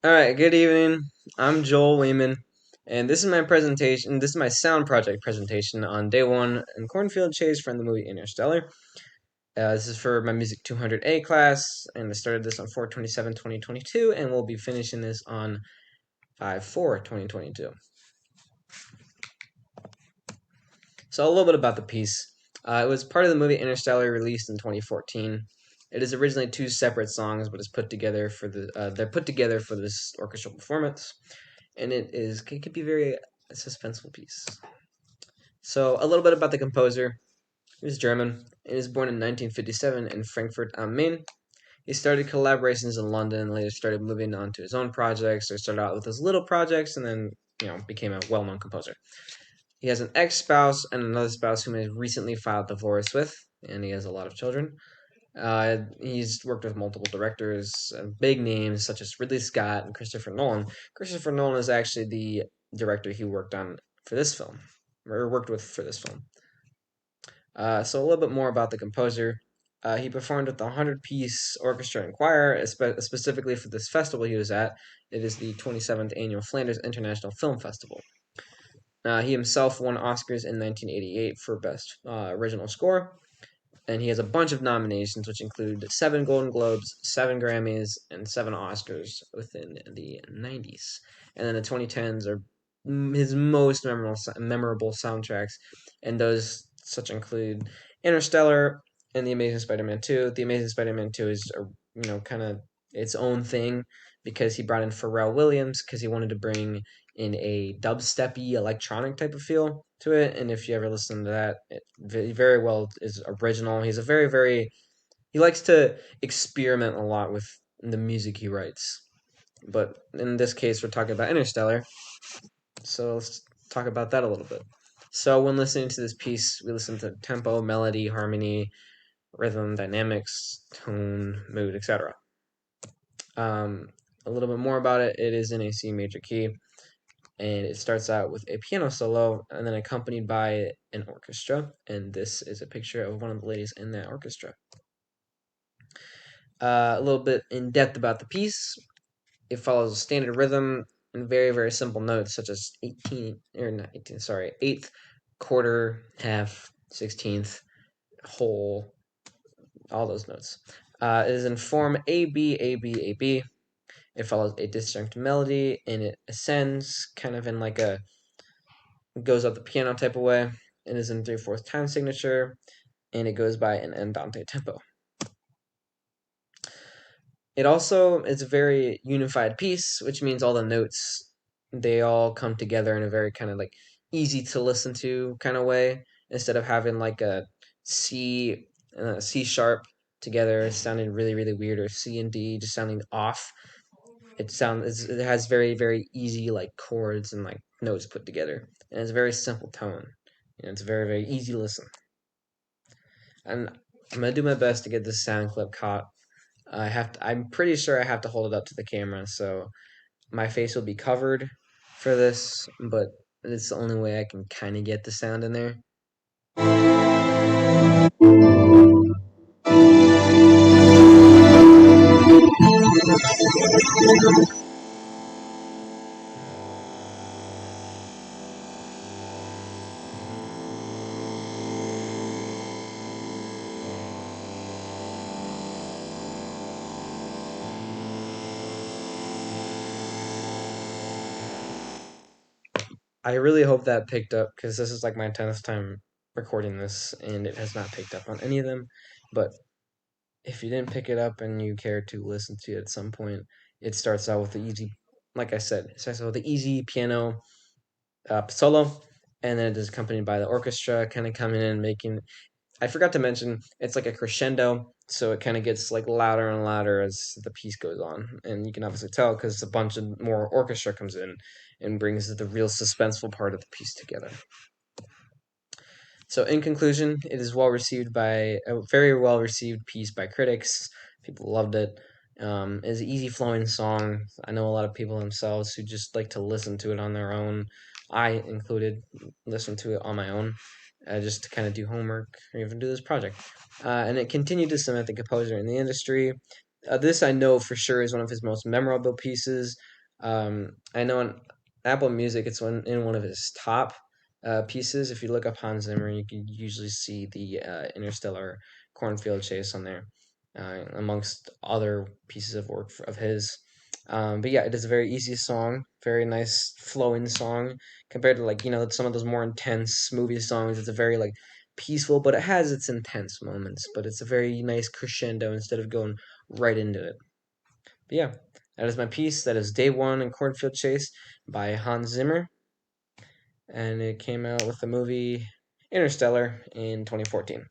All right, good evening. I'm Joel Weeman, and this is my presentation. This is my sound project presentation on day one in Cornfield Chase from the movie Interstellar. This is for my Music 200A class, and I started this on 4/27/2022, and we'll be finishing this on 5/4/2022. So, a little bit about the piece. It was part of the movie Interstellar, released in 2014. It is originally two separate songs, but they're put together for this orchestral performance, and it could be very a suspenseful piece. So a little bit about the composer. He was German. He was born in 1957 in Frankfurt am Main. He started collaborations in London and later started moving on to his own projects, or started out with his little projects and then became a well-known composer. He has an ex-spouse and another spouse whom he recently filed divorce with, and he has a lot of children. He's worked with multiple directors, big names such as Ridley Scott and Christopher Nolan. Christopher Nolan is actually the director he worked on for this film, or worked with for this film. So a little bit more about the composer. He performed with the 100-piece orchestra and choir, specifically for this festival he was at. It is the 27th Annual Flanders International Film Festival. He himself won Oscars in 1988 for Best Original Score, and he has a bunch of nominations, which include 7 Golden Globes, 7 Grammys, and 7 Oscars within the 90s. And then the 2010s are his most memorable soundtracks, and those such include Interstellar and The Amazing Spider-Man 2. The Amazing Spider-Man 2 is kind of its own thing because he brought in Pharrell Williams because he wanted to bring in a dubsteppy electronic type of feel to it. And if you ever listen to that, it very well is original. He's a very he likes to experiment a lot with the music he writes. But in this case, we're talking about Interstellar, so let's talk about that a little bit. So when listening to this piece, we listen to tempo, melody, harmony, rhythm, dynamics, tone, mood, etc. Um, a little bit more about it. It is in a C major key, and it starts out with a piano solo and then accompanied by an orchestra. And this is a picture of one of the ladies in that orchestra. A little bit in depth about the piece. It follows a standard rhythm and very simple notes such as 18 or not 18, sorry, eighth, quarter, half, 16th, whole, all those notes. It is in form A B A B A B. It follows a disjunct melody and it ascends kind of in like a goes up the piano type of way. It is in 3/4 time signature and it goes by an andante tempo. It also is a very unified piece, which means all the notes they all come together in a very kind of like easy to listen to kind of way instead of having like a C sharp together sounding really weird, or C and D just sounding off. It has very easy like chords and like notes put together, and it's a very simple tone. It's very easy to listen. And I'm gonna do my best to get this sound clip caught. I'm pretty sure I have to hold it up to the camera, so my face will be covered for this, but it's the only way I can kind of get the sound in there. I really hope that picked up because this is like my 10th time recording this and it has not picked up on any of them. But if you didn't pick it up and you care to listen to it at some point, it starts out with the easy, like I said, it starts out with the easy piano solo, and then it is accompanied by the orchestra kind of coming in, making. I forgot to mention it's like a crescendo, so it kind of gets like louder and louder as the piece goes on, and you can obviously tell because a bunch of more orchestra comes in and brings the real suspenseful part of the piece together. So, in conclusion, it is well received by a very well received piece by critics. People loved it. It's an easy flowing song. I know a lot of people themselves who just like to listen to it on their own. I included listen to it on my own, just to kind of do homework or even do this project. And it continued to cement the composer in the industry. This I know for sure is one of his most memorable pieces. I know on Apple Music, it's in one of his top pieces. If you look up Hans Zimmer, you can usually see the Interstellar Cornfield Chase on there, amongst other pieces of work of his. But yeah, it is a very easy song, very nice flowing song compared to, like, some of those more intense movie songs. It's a very like peaceful, but it has its intense moments. But it's a very nice crescendo instead of going right into it. But yeah, that is my piece. That is Day One in Cornfield Chase by Hans Zimmer, and it came out with the movie Interstellar in 2014.